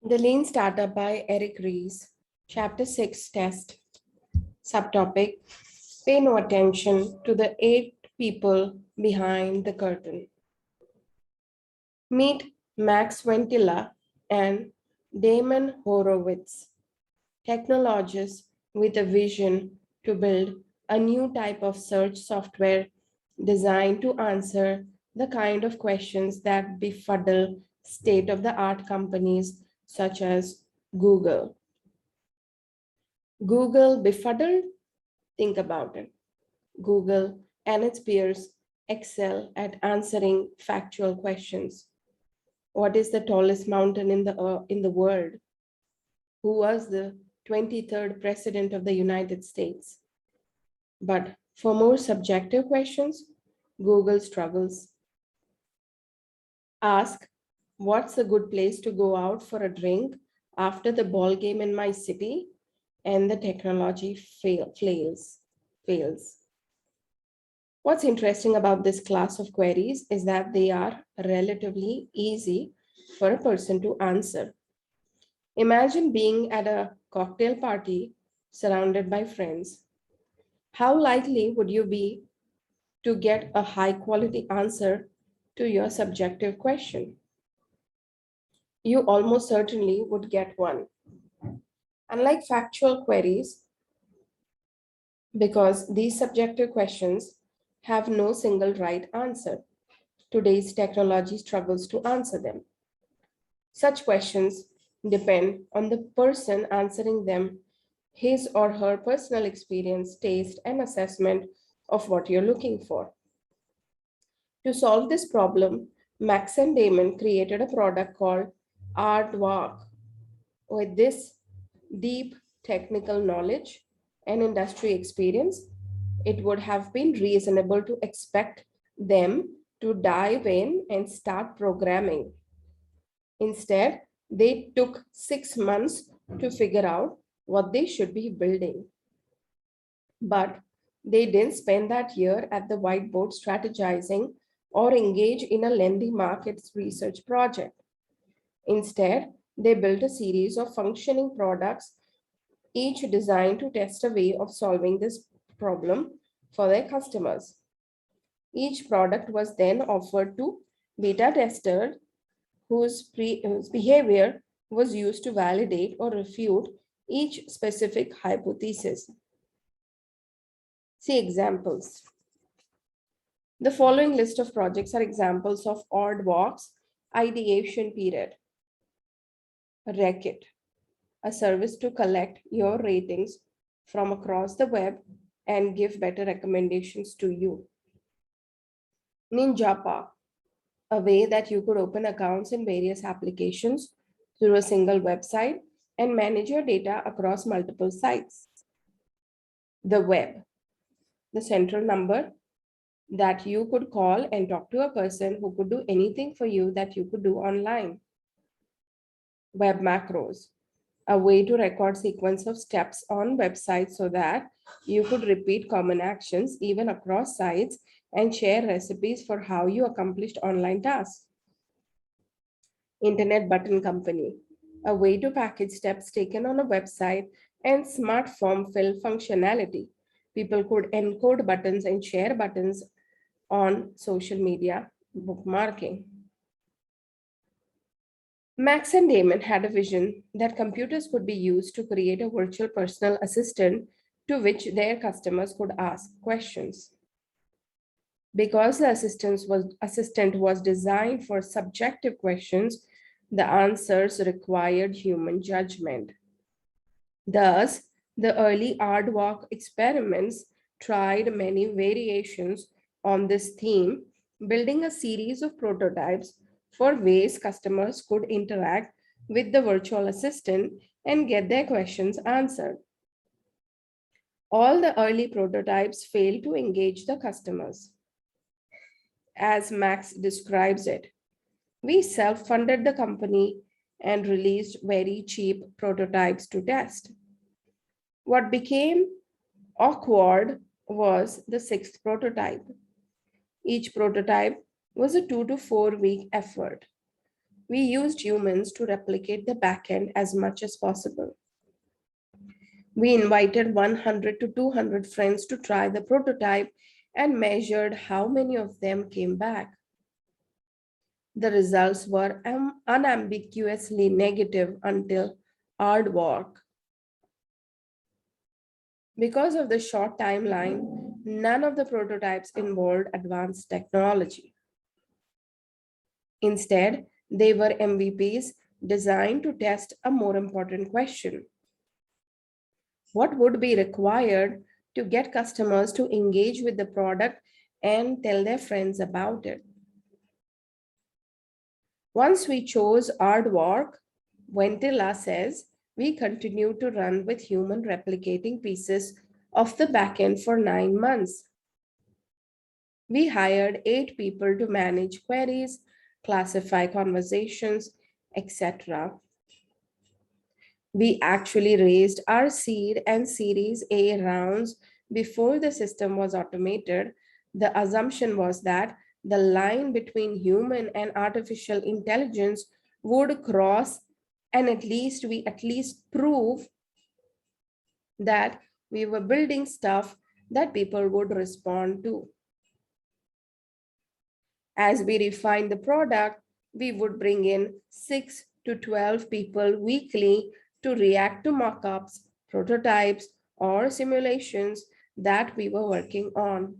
The Lean Startup by Ries, Chapter 6 Test, Subtopic Pay no attention to the 8 people behind the curtain. Meet Max Ventila and Damon Horowitz, technologists with a vision to build a new type of search software designed to answer the kind of questions that befuddle state of the art companies such as Google. Google befuddled? Think about it. Google and its peers excel at answering factual questions. What is the tallest mountain in the world? Who was the 23rd president of the United States? But for more subjective questions, Google struggles. Ask, what's a good place to go out for a drink after the ball game in my city? And the technology fails. What's interesting about this class of queries is that they are relatively easy for a person to answer. Imagine being at a cocktail party surrounded by friends. How likely would you be to get a high quality answer to your subjective question? You almost certainly would get one. Unlike factual queries, because these subjective questions have no single right answer, today's technology struggles to answer them. Such questions depend on the person answering them, his or her personal experience, taste, and assessment of what you're looking for. To solve this problem, Max and Damon created a product called Aardvark. With this deep technical knowledge and industry experience, it would have been reasonable to expect them to dive in and start programming. Instead, they took 6 months to figure out what they should be building. But they didn't spend that year at the whiteboard strategizing or engage in a lengthy markets research project. Instead, they built a series of functioning products, each designed to test a way of solving this problem for their customers. Each product was then offered to beta testers whose behavior was used to validate or refute each specific hypothesis. See examples. The following list of projects are examples of Aardvark's ideation period. Reckitt, a service to collect your ratings from across the web and give better recommendations to you. Ninjapa, a way that you could open accounts in various applications through a single website and manage your data across multiple sites. The web, the central number that you could call and talk to a person who could do anything for you that you could do online. Web macros, a way to record sequence of steps on websites so that you could repeat common actions even across sites and share recipes for how you accomplished online tasks. Internet Button Company, a way to package steps taken on a website and smart form fill functionality. People could encode buttons and share buttons on social media bookmarking. Max and Damon had a vision that computers could be used to create a virtual personal assistant to which their customers could ask questions. Because the assistant was designed for subjective questions, the answers required human judgment. Thus, the early Aardvark experiments tried many variations on this theme, building a series of prototypes for ways customers could interact with the virtual assistant and get their questions answered. All the early prototypes failed to engage the customers. As Max describes it, we self-funded the company and released very cheap prototypes to test. What became awkward was the sixth prototype. Each prototype was a 2 to 4 week effort. We used humans to replicate the backend as much as possible. We invited 100 to 200 friends to try the prototype and measured how many of them came back. The results were unambiguously negative until Aardvark. Because of the short timeline, none of the prototypes involved advanced technology. Instead, they were MVPs designed to test a more important question. What would be required to get customers to engage with the product and tell their friends about it? Once we chose Aardvark, Ventila says, we continued to run with human replicating pieces of the backend for 9 months. We hired 8 people to manage queries, classify conversations, etc. We actually raised our seed and Series A rounds before the system was automated. The assumption was that the line between human and artificial intelligence would cross, and we at least prove that we were building stuff that people would respond to. As we refined the product, we would bring in 6 to 12 people weekly to react to mockups, prototypes, or simulations that we were working on.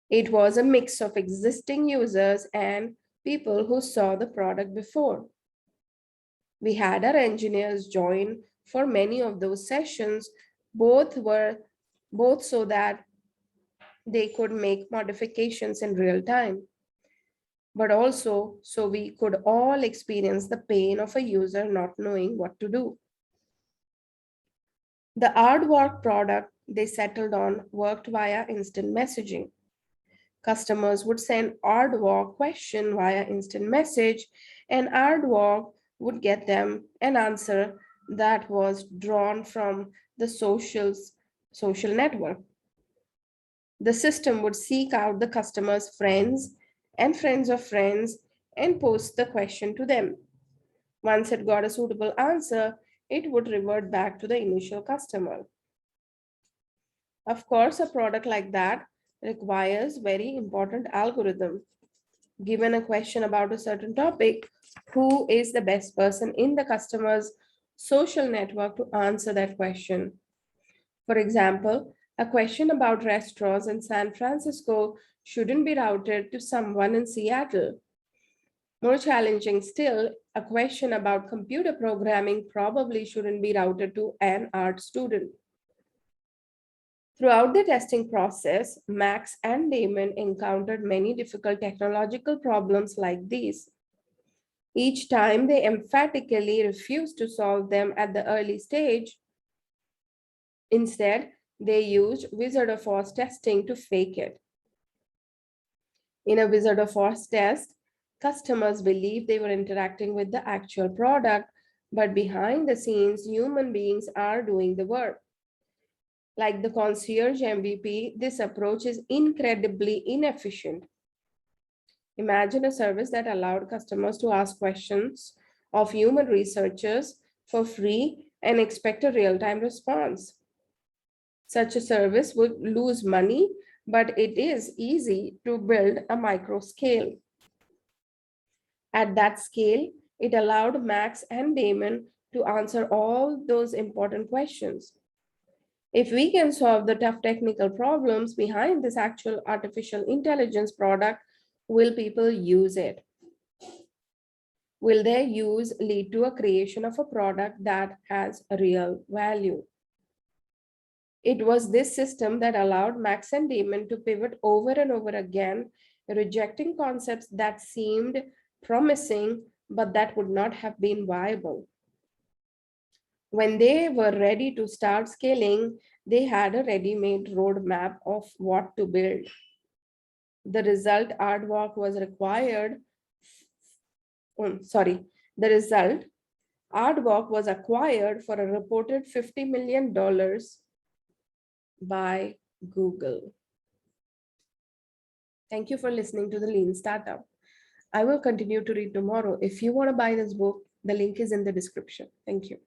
It was a mix of existing users and people who saw the product before. We had our engineers join for many of those sessions, both so that they could make modifications in real time, but also so we could all experience the pain of a user not knowing what to do. The Aardvark product they settled on worked via instant messaging. Customers would send Aardvark question via instant message, and Aardvark would get them an answer that was drawn from the social network. The system would seek out the customer's friends and friends of friends and post the question to them. Once it got a suitable answer, it would revert back to the initial customer. Of course, a product like that requires very important algorithm. Given a question about a certain topic, who is the best person in the customer's social network to answer that question? For example, a question about restaurants in San Francisco shouldn't be routed to someone in Seattle. More challenging still, a question about computer programming probably shouldn't be routed to an art student. Throughout the testing process, Max and Damon encountered many difficult technological problems like these. Each time they emphatically refused to solve them at the early stage. Instead, they used Wizard of Oz testing to fake it. In a Wizard of Oz test, customers believed they were interacting with the actual product, but behind the scenes, human beings are doing the work. Like the concierge MVP, this approach is incredibly inefficient. Imagine a service that allowed customers to ask questions of human researchers for free and expect a real-time response. Such a service would lose money, but it is easy to build a micro scale. At that scale, it allowed Max and Damon to answer all those important questions. If we can solve the tough technical problems behind this actual artificial intelligence product, will people use it? Will their use lead to a creation of a product that has a real value? It was this system that allowed Max and Damon to pivot over and over again, rejecting concepts that seemed promising but that would not have been viable. When they were ready to start scaling, they had a ready-made roadmap of what to build. The result Aardvark was required, the result Aardvark was acquired for a reported $50 million by Google. Thank you for listening to the Lean Startup. I will continue to read tomorrow. If you want to buy this book, the link is in the description. Thank you.